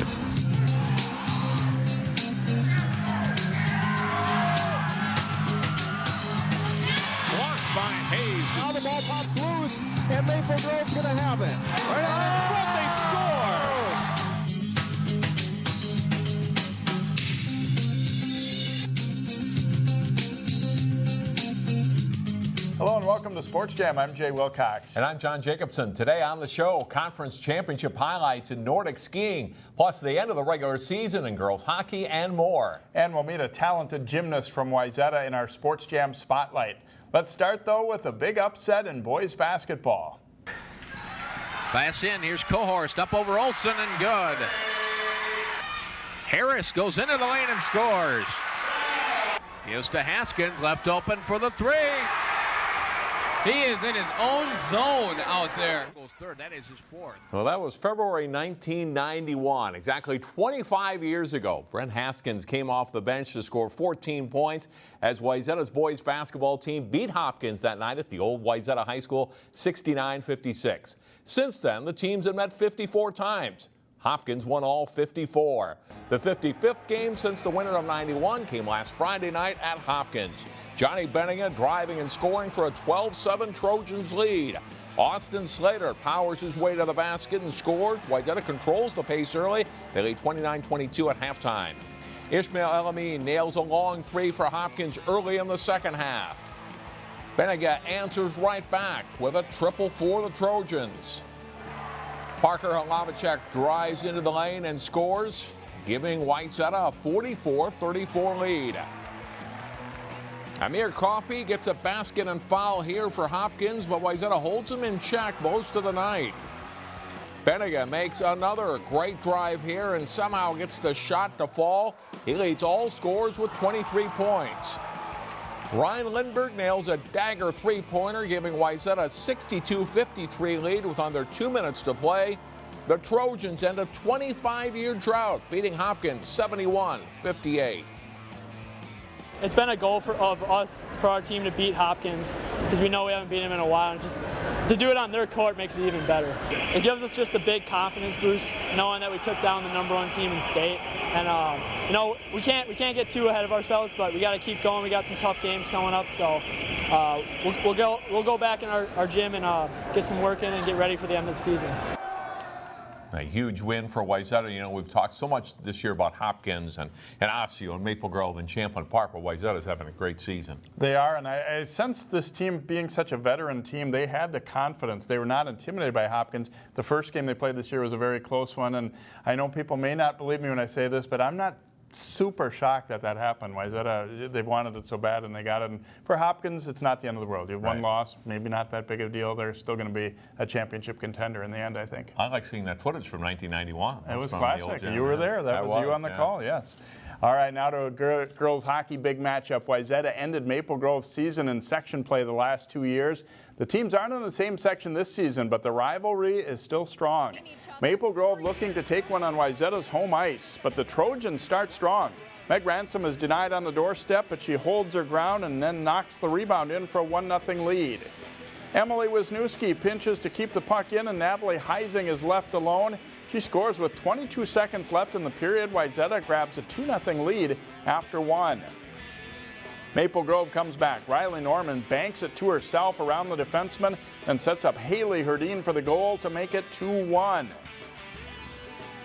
Now the ball pops loose, and Maple Grove's going to have it. Right on in front, they score! Hello and welcome to Sports Jam. I'm Jay Wilcox. And I'm John Jacobson. Today on the show, conference championship highlights in Nordic skiing, plus the end of the regular season in girls hockey and more. And we'll meet a talented gymnast from Wayzata in our Sports Jam Spotlight. Let's start, though, with a big upset in boys basketball. Pass in. Here's Cohorst up over Olsen and good. Harris goes into the lane and scores. Gives to Haskins, left open for the three. He is in his own zone out there. Goes third. That is his fourth. Well, that was February 1991, exactly 25 years ago. Brent Haskins came off the bench to score 14 points as Wayzata's boys basketball team beat Hopkins that night at the old Wayzata High School 69-56. Since then, the teams have met 54 times. Hopkins won all 54. The 55th game since the winter of 91 came last Friday night at Hopkins. Johnny Benninga driving and scoring for a 12-7 Trojans lead. Austin Slater powers his way to the basket and scores. Wayzata controls the pace early. They lead 29-22 at halftime. Ishmael Elamine nails a long three for Hopkins early in the second half. Benninga answers right back with a triple for the Trojans. Parker Halavicek drives into the lane and scores, giving Wayzata a 44-34 lead. Amir Coffey gets a basket and foul here for Hopkins, but Wayzata holds him in check most of the night. Benninga makes another great drive here and somehow gets the shot to fall. He leads all scores with 23 points. Ryan Lindbergh nails a dagger three-pointer, giving Wayzata a 62-53 lead with under 2 minutes to play. The Trojans end a 25-year drought, beating Hopkins 71-58. It's been a goal for our team to beat Hopkins because we know we haven't beaten them in a while. And just to do it on their court makes it even better. It gives us just a big confidence boost knowing that we took down the #1 team in state. And we can't get too ahead of ourselves, but we got to keep going. We got some tough games coming up, so we'll go back in our gym and get some work in and get ready for the end of the season. A huge win for Wayzata. You know, we've talked so much this year about Hopkins and Osseo and Maple Grove and Champlain Park, but Wayzata's having a great season. They are, and I sense this team being such a veteran team, they had the confidence. They were not intimidated by Hopkins. The first game they played this year was a very close one, and I know people may not believe me when I say this, but I'm not super shocked that happened. Wayzata, they've wanted it so bad and they got it. And for Hopkins, it's not the end of the world. You have one loss, maybe not that big of a deal. They're still going to be a championship contender in the end, I think. I like seeing that footage from 1991. It was classic. You were there. That was you on the call, yes. All right, now to a girls hockey big matchup. Wayzata ended Maple Grove's season in section play the last 2 years. The teams aren't in the same section this season, but the rivalry is still strong. Maple Grove looking to take one on Wayzata's home ice, but the Trojans start strong. Meg Ransom is denied on the doorstep, but she holds her ground and then knocks the rebound in for a 1-0 lead. Emily Wisniewski pinches to keep the puck in, and Natalie Heising is left alone. She scores with 22 seconds left in the period. Wayzata grabs a 2-0 lead after one. Maple Grove comes back. Riley Norman banks it to herself around the defenseman and sets up Haley Herdine for the goal to make it 2-1.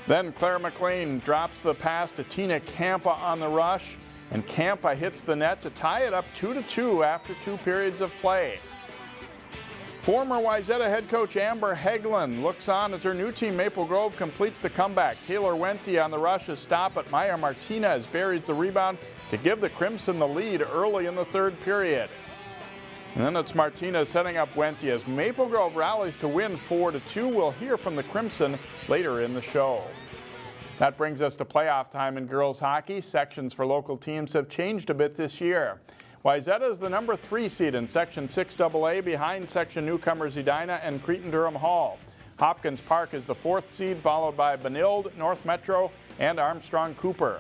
Then Claire McLean drops the pass to Tina Campa on the rush, and Campa hits the net to tie it up 2-2 after 2 periods of play. Former Wayzata head coach Amber Hegland looks on as her new team Maple Grove completes the comeback. Taylor Wente on the rush is stopped, but Maya Martinez buries the rebound to give the Crimson the lead early in the third period. And then it's Martinez setting up Wente as Maple Grove rallies to win 4-2. We'll hear from the Crimson later in the show. That brings us to playoff time in girls hockey. Sections for local teams have changed a bit this year. Wayzata is the #3 seed in Section 6AA behind Section newcomers Edina and Cretin-Durham Hall. Hopkins Park is the 4th seed, followed by Benilde, North Metro, and Armstrong Cooper.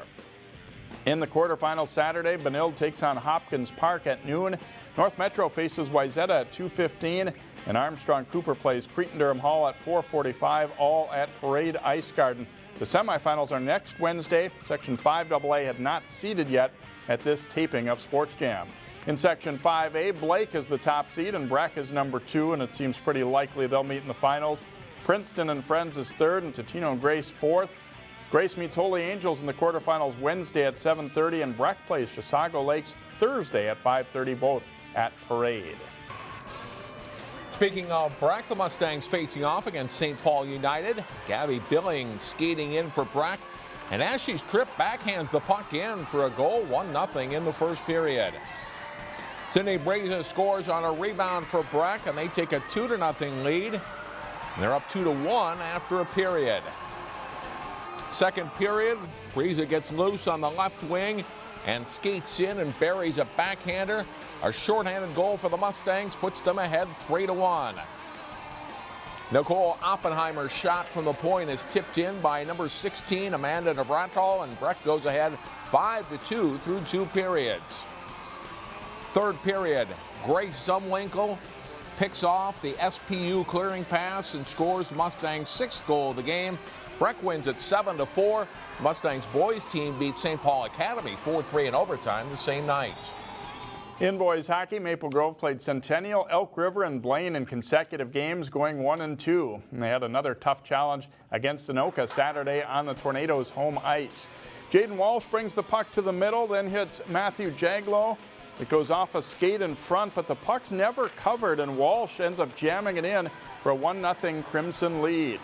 In the quarterfinals Saturday, Benilde takes on Hopkins Park at noon. North Metro faces Wayzata at 2:15, and Armstrong Cooper plays Cretin-Durham Hall at 4:45, all at Parade Ice Garden. The semifinals are next Wednesday. Section 5AA had not seeded yet at this taping of Sports Jam. In Section 5A, Blake is the top seed and Breck is number 2, and it seems pretty likely they'll meet in the finals. Princeton and Friends is 3rd, and Totino and Grace 4th. Grace meets Holy Angels in the quarterfinals Wednesday at 7:30, and Breck plays Chisago Lakes Thursday at 5:30, both at Parade. Speaking of Breck, the Mustangs facing off against St. Paul United. Gabby Billings skating in for Breck, and as she's tripped, backhands the puck in for a goal, 1-0 in the first period. Sydney Breza scores on a rebound for Breck, and they take a 2-0 lead. And they're up 2-1 after a period. Second period, Breza gets loose on the left wing and skates in and buries a backhander. A shorthanded goal for the Mustangs puts them ahead 3-1. Nicole Oppenheimer's shot from the point is tipped in by number 16, Amanda Navratil, and Breck goes ahead 5-2 through 2 periods. Third period, Grace Zumwinkle picks off the SPU clearing pass and scores the Mustangs' 6th goal of the game. Breck wins at 7-4. Mustangs boys team beat St. Paul Academy 4-3 in overtime the same night. In boys hockey, Maple Grove played Centennial, Elk River, and Blaine in consecutive games, going 1-2. And they had another tough challenge against Anoka Saturday on the Tornadoes' home ice. Jaden Walsh brings the puck to the middle, then hits Matthew Jaglow. It goes off a skate in front, but the puck's never covered, and Walsh ends up jamming it in for a 1-0 Crimson lead.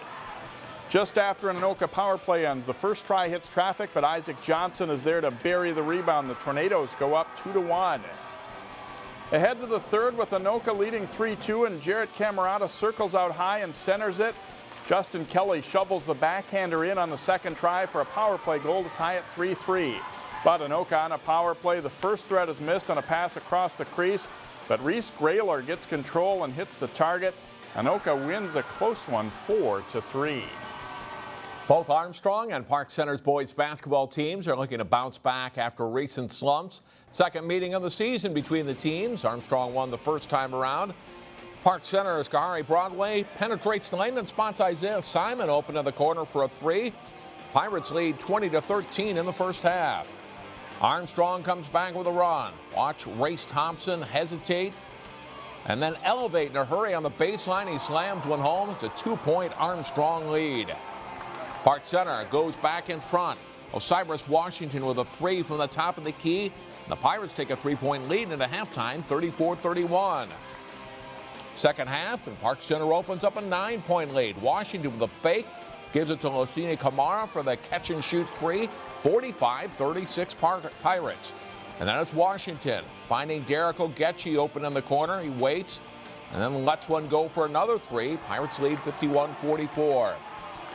Just after an Anoka power play ends, the first try hits traffic, but Isaac Johnson is there to bury the rebound. The Tornadoes go up 2-1. Ahead to the third with Anoka leading 3-2, and Jarrett Camerata circles out high and centers it. Justin Kelly shovels the backhander in on the second try for a power play goal to tie it 3-3. But Anoka on a power play, the first threat is missed on a pass across the crease, but Reese Grayler gets control and hits the target. Anoka wins a close one 4-3. Both Armstrong and Park Center's boys basketball teams are looking to bounce back after recent slumps. Second meeting of the season between the teams. Armstrong won the first time around. Park Center's Kahari Broadway penetrates the lane and spots Isaiah Simon open in the corner for a 3. Pirates lead 20-13 in the first half. Armstrong comes back with a run. Watch Race Thompson hesitate and then elevate in a hurry on the baseline. He slams one home. It's a 2-point Armstrong lead. Park Center goes back in front. Osiris Washington with a 3 from the top of the key. The Pirates take a 3-point lead into halftime, 34-31. Second half, and Park Center opens up a 9-point lead. Washington with a fake gives it to Lucini Kamara for the catch-and-shoot 3, 45-36 Pirates. And then it's Washington finding Derek Ogechi open in the corner. He waits and then lets one go for another 3. Pirates lead 51-44.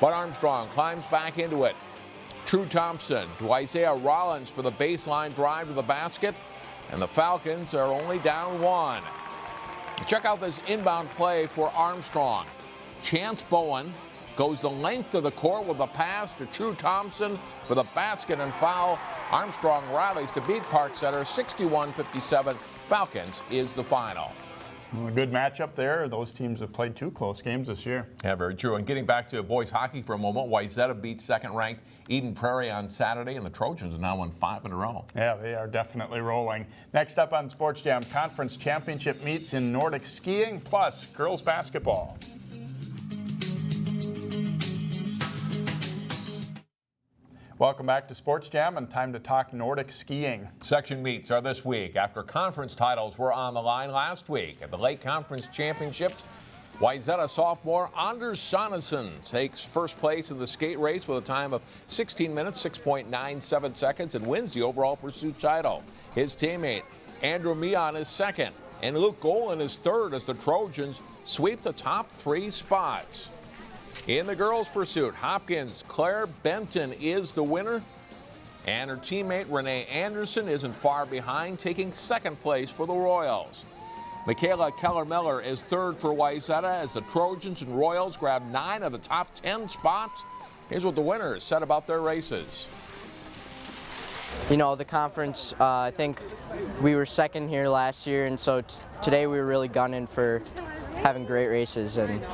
But Armstrong climbs back into it. True Thompson to Isaiah Rollins for the baseline drive to the basket. And the Falcons are only down 1. Check out this inbound play for Armstrong. Chance Bowen goes the length of the court with a pass to True Thompson for the basket and foul. Armstrong rallies to beat Park Center 61-57. Falcons is the final. A good matchup there. Those teams have played 2 close games this year. Yeah, very true. And getting back to boys hockey for a moment, Wayzata beats second-ranked Eden Prairie on Saturday, and the Trojans have now won 5 in a row. Yeah, they are definitely rolling. Next up on Sports Jam, conference championship meets in Nordic skiing, plus girls basketball. Welcome back to Sports Jam, and time to talk Nordic skiing. Section meets are this week after conference titles were on the line last week. At the Lake Conference Championships, Wayzata sophomore Anders Sonnesson takes first place in the skate race with a time of 16 minutes, 6.97 seconds, and wins the overall pursuit title. His teammate Andrew Mion is second, and Luke Golan is third as the Trojans sweep the top 3 spots. In the girls' pursuit, Hopkins' Claire Benton is the winner, and her teammate Renee Anderson isn't far behind, taking second place for the Royals. Michaela Keller-Miller is third for Wayzata as the Trojans and Royals grab 9 of the top 10 spots. Here's what the winners said about their races. You know, the conference, I think we were second here last year, and so today we were really gunning for having great races, and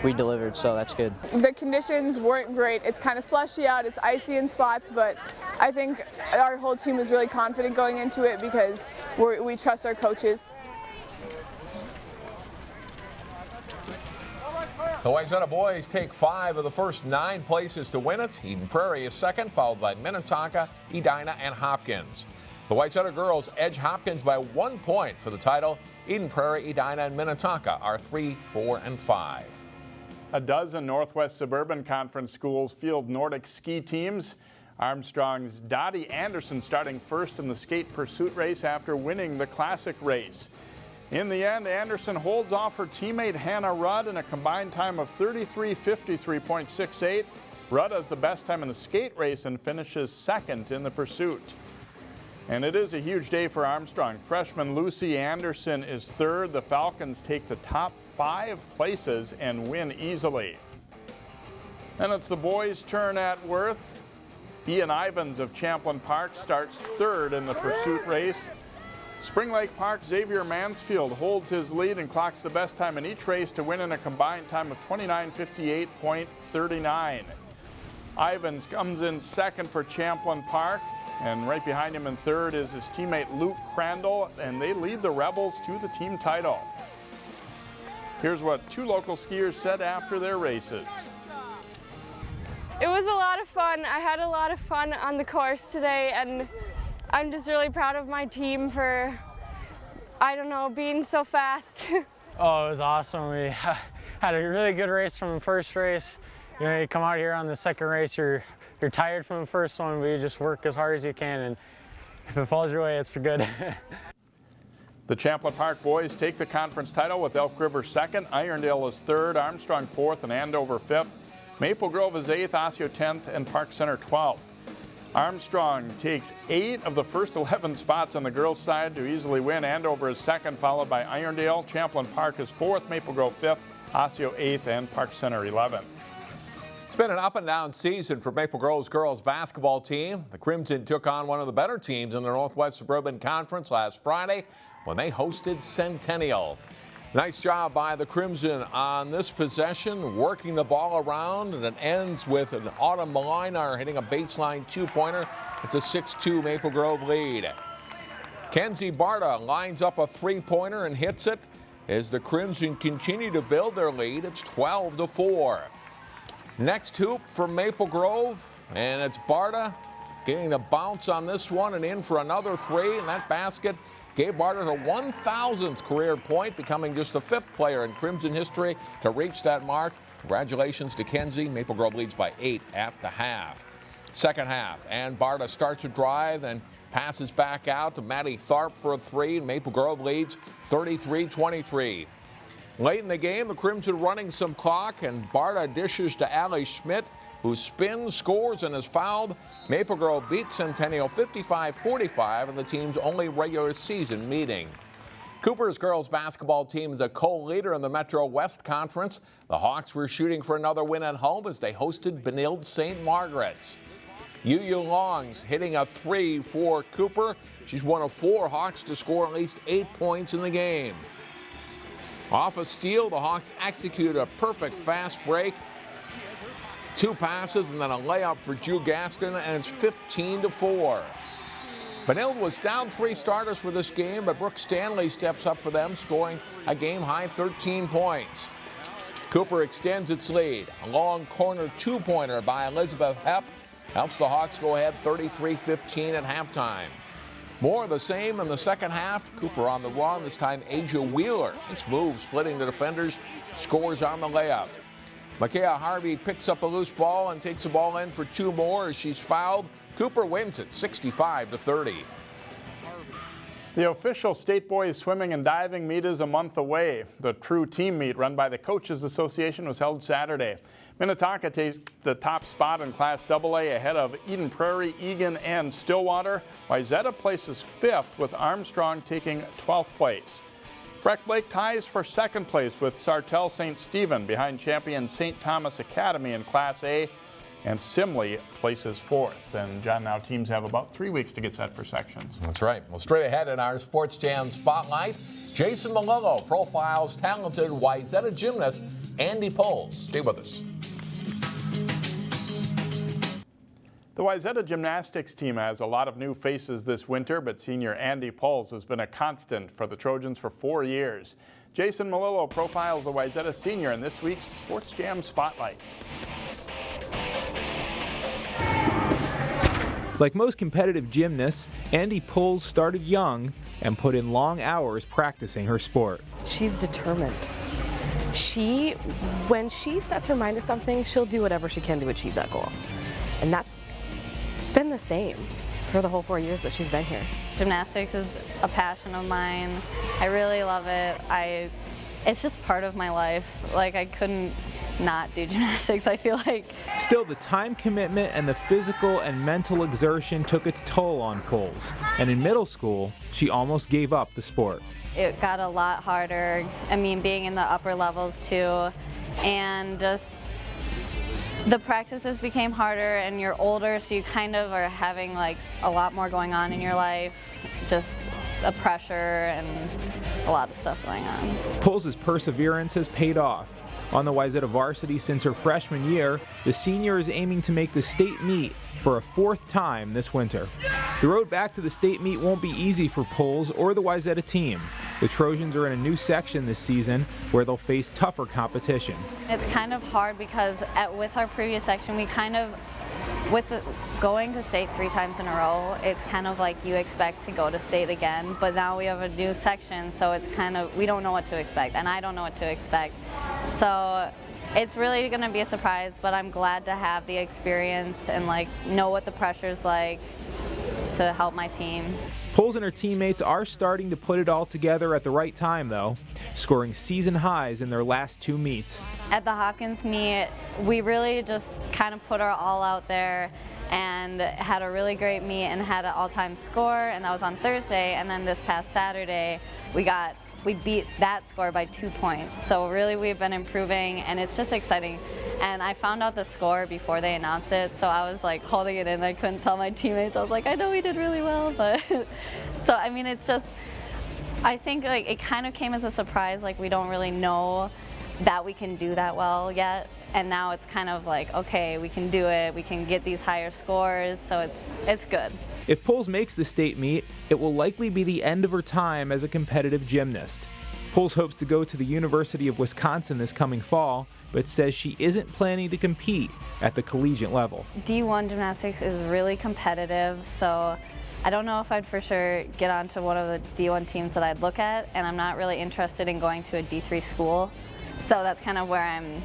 we delivered, so that's good. The conditions weren't great. It's kind of slushy out, it's icy in spots, but I think our whole team was really confident going into it because we trust our coaches. The Wayzata boys take 5 of the first 9 places to win it. Eden Prairie is second, followed by Minnetonka, Edina, and Hopkins. The Wayzata girls edge Hopkins by 1 point for the title. Eden Prairie, Edina, and Minnetonka are 3, 4, and 5. A dozen Northwest Suburban Conference schools field Nordic ski teams. Armstrong's Dottie Anderson starting first in the skate pursuit race after winning the classic race. In the end, Anderson holds off her teammate Hannah Rudd in a combined time of 33:53.68. Rudd has the best time in the skate race and finishes second in the pursuit. And it is a huge day for Armstrong. Freshman Lucy Anderson is third. The Falcons take the top 5 places and win easily. And it's the boys' turn at Worth. Ian Ivans of Champlain Park starts third in the pursuit race. Spring Lake Park Xavier Mansfield holds his lead and clocks the best time in each race to win in a combined time of 29:58.39. Ivans comes in second for Champlain Park, and right behind him in third is his teammate Luke Crandall, and they lead the Rebels to the team title. Here's what 2 local skiers said after their races. It was a lot of fun. I had a lot of fun on the course today, and I'm just really proud of my team for, I don't know, being so fast. Oh, it was awesome. We had a really good race from the first race. You know, you come out here on the second race, you're tired from the first one, but you just work as hard as you can, and if it falls your way, it's for good. The Champlain Park boys take the conference title with Elk River second, Irondale is third, Armstrong fourth, and Andover fifth. Maple Grove is 8th, Osseo 10th, and Park Center 12th. Armstrong takes 8 of the first 11 spots on the girls' side to easily win. Andover is second, followed by Irondale. Champlain Park is 4th, Maple Grove 5th, Osseo 8th, and Park Center 11th. It's been an up-and-down season for Maple Grove's girls basketball team. The Crimson took on one of the better teams in the Northwest Suburban Conference last Friday when they hosted Centennial. Nice job by the Crimson on this possession, working the ball around, and it ends with an Autumn Malinar hitting a baseline 2-pointer. It's a 6-2 Maple Grove lead. Kenzie Barta lines up a 3-pointer and hits it as the Crimson continue to build their lead. It's 12-4. Next hoop for Maple Grove, and it's Barta getting the bounce on this one and in for another 3, and that basket gave Barta her 1,000th career point, becoming just the 5th player in Crimson history to reach that mark. Congratulations to Kenzie. Maple Grove leads by 8 at the half. Second half, and Barta starts a drive and passes back out to Maddie Tharp for a 3, and Maple Grove leads 33-23. Late in the game, the Crimson running some clock, and Barta dishes to Allie Schmidt, who spins, scores, and is fouled. Maple Grove beats Centennial 55-45 in the team's only regular season meeting. Cooper's girls basketball team is a co-leader in the Metro West Conference. The Hawks were shooting for another win at home as they hosted Benilde St. Margaret's. Yu Long's hitting a 3 for Cooper. She's one of 4 Hawks to score at least 8 points in the game. Off a steal, the Hawks executed a perfect fast break. 2 passes and then a layup for Drew Gaston, and it's 15-4. Benilde was down 3 starters for this game, but Brooke Stanley steps up for them, scoring a game-high 13 points. Cooper extends its lead. A long corner 2-pointer by Elizabeth Hepp helps the Hawks go ahead 33-15 at halftime. More of the same in the second half. Cooper on the run, this time Asia Wheeler. Nice move, splitting the defenders, scores on the layup. Micaiah Harvey picks up a loose ball and takes the ball in for 2 more as she's fouled. Cooper wins it 65-30. The official State Boys Swimming and Diving meet is a month away. The true team meet run by the Coaches Association was held Saturday. Minnetonka takes the top spot in Class AA ahead of Eden Prairie, Egan, and Stillwater. Wayzata places 5th with Armstrong taking 12th place. Breck Lake ties for 2nd place with Sartell St. Stephen behind champion St. Thomas Academy in Class A. and Simley places 4th. And John, now teams have about 3 weeks to get set for sections. That's right. Well, straight ahead in our Sports Jam Spotlight, Jason Melillo profiles talented Wayzata gymnast Andi Puls. Stay with us. The Wayzata gymnastics team has a lot of new faces this winter, but senior Andi Puls has been a constant for the Trojans for 4 years. Jason Melillo profiles the Wayzata senior in this week's Sports Jam Spotlight. Like most competitive gymnasts, Andi Puls started young and put in long hours practicing her sport. She's determined. When she sets her mind to something, she'll do whatever she can to achieve that goal. And that's been the same for the whole 4 years that she's been here. Gymnastics is a passion of mine. I really love it. It's just part of my life. Like, I couldn't not do gymnastics, I feel like. Still, the time commitment and the physical and mental exertion took its toll on Puls. And in middle school, she almost gave up the sport. It got a lot harder. I mean, being in the upper levels too, and just the practices became harder, and you're older, so you kind of are having like a lot more going on in your life, just the pressure and a lot of stuff going on. Puls' perseverance has paid off. On the Wayzata varsity since her freshman year, the senior is aiming to make the state meet for a 4th time this winter. The road back to the state meet won't be easy for Puls or the Wayzata team. The Trojans are in a new section this season where they'll face tougher competition. It's kind of hard because with our previous section, we kind of, going to state 3 times in a row, it's kind of like you expect to go to state again, but now we have a new section, so it's kind of, we don't know what to expect, and I don't know what to expect. So it's really going to be a surprise, but I'm glad to have the experience and like know what the pressure's like to help my team. Puls and her teammates are starting to put it all together at the right time, though, scoring season highs in their last 2 meets. At the Hopkins meet, we really just kind of put our all out there and had a really great meet and had an all-time score, and that was on Thursday. And then this past Saturday, we beat that score by 2 points. So really we've been improving, and it's just exciting. And I found out the score before they announced it, so I was like holding it in. I couldn't tell my teammates. I was like, I know we did really well, but so I mean, it's just, I think like it kind of came as a surprise. Like, we don't really know that we can do that well yet, and now it's kind of like, okay, we can do it. We can get these higher scores, so it's good. If Puls makes the state meet, it will likely be the end of her time as a competitive gymnast. Puls hopes to go to the University of Wisconsin this coming fall, but says she isn't planning to compete at the collegiate level. D1 gymnastics is really competitive, so I don't know if I'd for sure get onto one of the D1 teams that I'd look at, and I'm not really interested in going to a D3 school, so that's kind of where I'm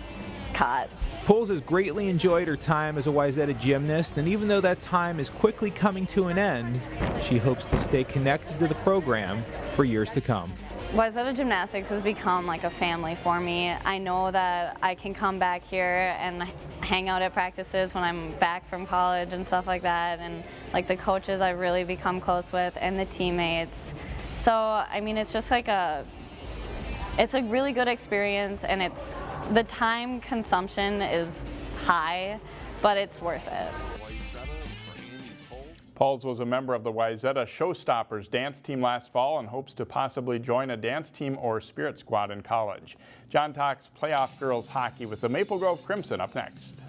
caught. Puls has greatly enjoyed her time as a Wayzata gymnast, and even though that time is quickly coming to an end, she hopes to stay connected to the program for years to come. Wayzata Gymnastics has become like a family for me. I know that I can come back here and hang out at practices when I'm back from college and stuff like that, and like the coaches I've really become close with, and the teammates. So I mean, it's just like it's a really good experience, and the time consumption is high, but it's worth it. Puls was a member of the Wayzata Showstoppers dance team last fall and hopes to possibly join a dance team or spirit squad in college. John talks playoff girls hockey with the Maple Grove Crimson up next.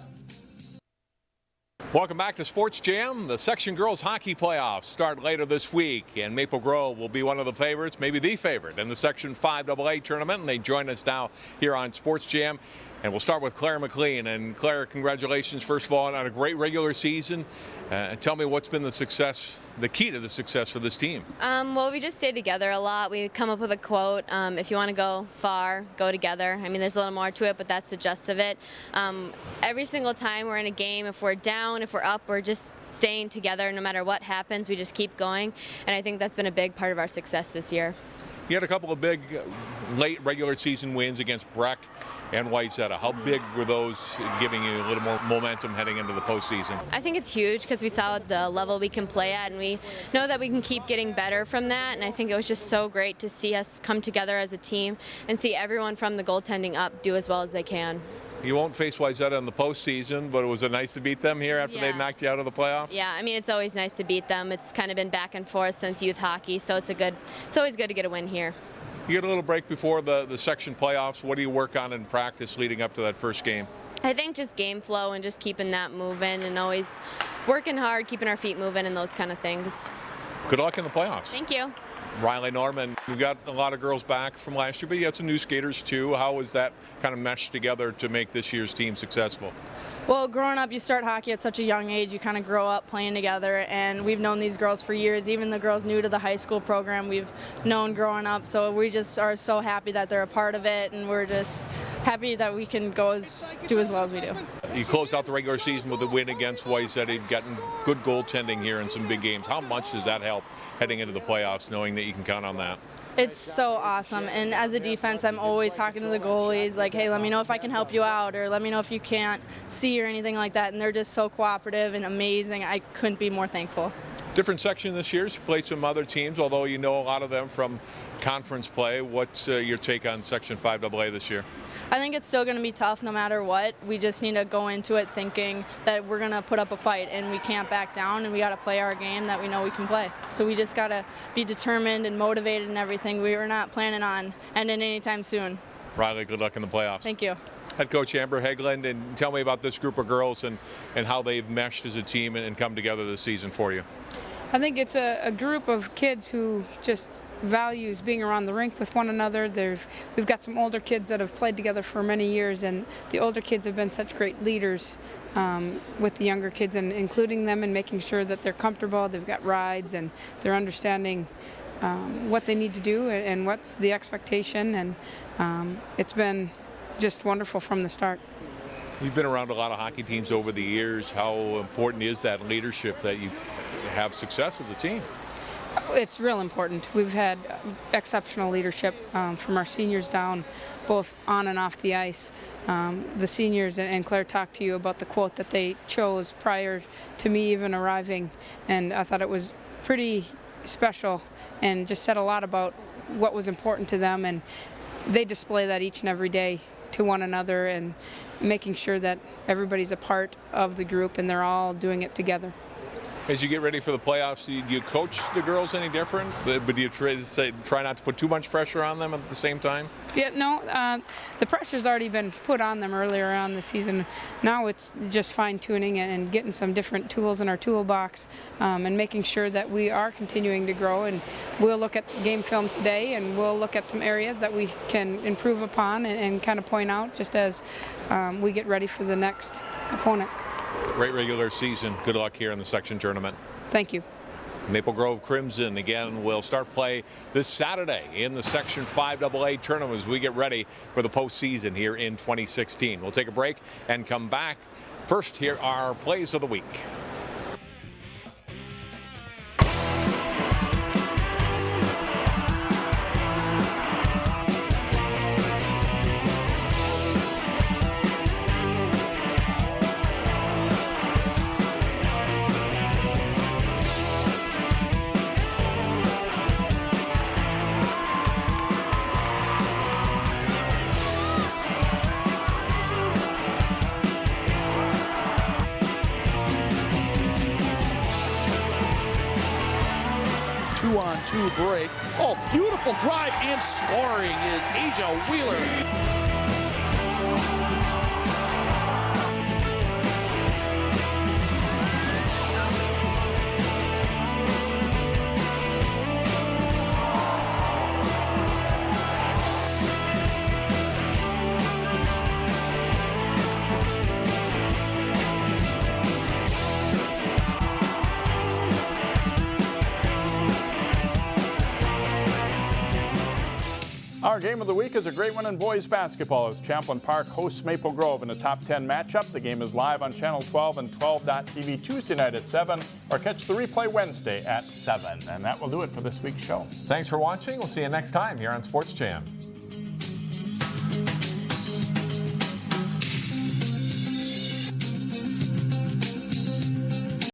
Welcome back to Sports Jam. The Section Girls Hockey Playoffs start later this week, and Maple Grove will be one of the favorites, maybe the favorite, in the Section 5AA tournament, and they join us now here on Sports Jam. And we'll start with Claire McLean. And Claire, congratulations, first of all, on a great regular season. Tell me what's been the key to the success for this team. Well, we just stay together a lot. We come up with a quote, if you want to go far, go together. I mean, there's a little more to it, but that's the gist of it. Every single time we're in a game, if we're down, if we're up, we're just staying together. No matter what happens, we just keep going. And I think that's been a big part of our success this year. You had a couple of big late regular season wins against Breck and Wayzata. How big were those, giving you a little more momentum heading into the postseason? I think it's huge because we saw the level we can play at, and we know that we can keep getting better from that. And I think it was just so great to see us come together as a team and see everyone from the goaltending up do as well as they can. You won't face Wayzata in the postseason, but was it nice to beat them here after they knocked you out of the playoffs? Yeah, I mean, it's always nice to beat them. It's kind of been back and forth since youth hockey, so it's always good to get a win here. You get a little break before the section playoffs. What do you work on in practice leading up to that first game? I think just game flow and just keeping that moving and always working hard, keeping our feet moving and those kind of things. Good luck in the playoffs. Thank you. Riley Norman, we've got a lot of girls back from last year, but you had some new skaters too. How was that kind of meshed together to make this year's team successful? Well, growing up, you start hockey at such a young age. You kind of grow up playing together, and we've known these girls for years. Even the girls new to the high school program, we've known growing up. So we just are so happy that they're a part of it, and we're just happy that we can do as well as we do. You closed out the regular season with a win against Wayzata. You've gotten good goaltending here in some big games. How much does that help heading into the playoffs, knowing that you can count on that? It's so awesome, and as a defense, I'm always talking to the goalies, like, hey, let me know if I can help you out, or let me know if you can't see or anything like that, and they're just so cooperative and amazing. I couldn't be more thankful. Different section this year. You played some other teams, although you know a lot of them from conference play. What's your take on Section 5AA this year? I think it's still going to be tough no matter what. We just need to go into it thinking that we're going to put up a fight and we can't back down, and we got to play our game that we know we can play. So we just got to be determined and motivated and everything. We were not planning on ending anytime soon. Riley, good luck in the playoffs. Thank you. Head coach Amber Hegland, and tell me about this group of girls and how they've meshed as a team and come together this season for you. I think it's a group of kids who just values being around the rink with one another. We've got some older kids that have played together for many years, and the older kids have been such great leaders with the younger kids, and including them and making sure that they're comfortable, they've got rides, and they're understanding what they need to do and what's the expectation, and it's been just wonderful from the start. You've been around a lot of hockey teams over the years. How important is that leadership that you have success as a team? It's real important. We've had exceptional leadership from our seniors down, both on and off the ice. The seniors, and Claire talked to you about the quote that they chose prior to me even arriving, and I thought it was pretty special and just said a lot about what was important to them, and they display that each and every day to one another and making sure that everybody's a part of the group and they're all doing it together. As you get ready for the playoffs, do you coach the girls any different? But do you try not to put too much pressure on them at the same time? Yeah, no, the pressure's already been put on them earlier on the season. Now it's just fine-tuning and getting some different tools in our toolbox and making sure that we are continuing to grow. And we'll look at game film today, and we'll look at some areas that we can improve upon and kind of point out just as we get ready for the next opponent. Great regular season. Good luck here in the section tournament. Thank you. Maple Grove Crimson again will start play this Saturday in the Section 5AA tournament as we get ready for the postseason here in 2016. We'll take a break and come back. First, here are plays of the week. Two-on-two break. Oh, beautiful drive and scoring is Asia Wheeler. Our game of the week is a great one in boys basketball as Champlin Park hosts Maple Grove in a top 10 matchup. The game is live on Channel 12 and 12.tv Tuesday night at 7, or catch the replay Wednesday at 7. And that will do it for this week's show. Thanks for watching. We'll see you next time here on Sports Jam.